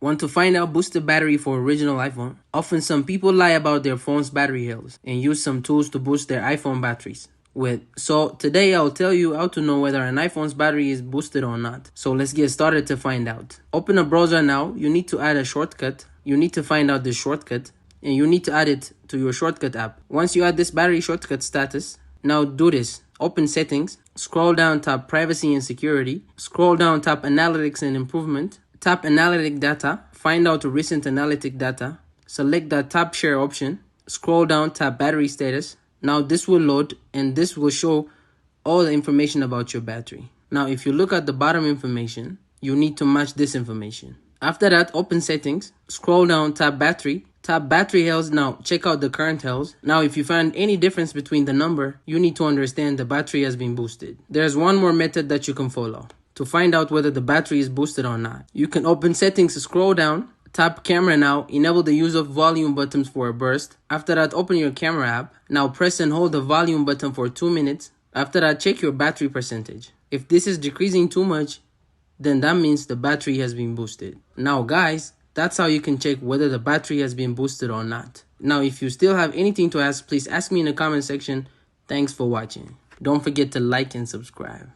Want to find out boosted battery for original iPhone? Often some people lie about their phone's battery health and use some tools to boost their iPhone batteries. So today I'll tell you how to know whether an iPhone's battery is boosted or not. So let's get started to find out. Open a browser now. You need to add a shortcut. You need to find out the shortcut and you need to add it to your shortcut app. Once you add this battery shortcut status, now do this. Open settings, scroll down, tap privacy and security, scroll down, tap analytics and improvement, tap analytic data, find out recent analytic data, select the tap share option, scroll down, tap battery status. Now this will load and this will show all the information about your battery. Now if you look at the bottom information, you need to match this information. After that, open settings, scroll down, tap battery health. Now check out the current health. Now if you find any difference between the number, you need to understand the battery has been boosted. There's one more method that you can follow to find out whether the battery is boosted or not. You can open settings, scroll down, tap camera now, enable the use of volume buttons for a burst. After that, open your camera app. Now press and hold the volume button for 2 minutes. After that, check your battery percentage. If this is decreasing too much, then that means the battery has been boosted. Now guys, that's how you can check whether the battery has been boosted or not. Now if you still have anything to ask, please ask me in the comment section. Thanks for watching. Don't forget to like and subscribe.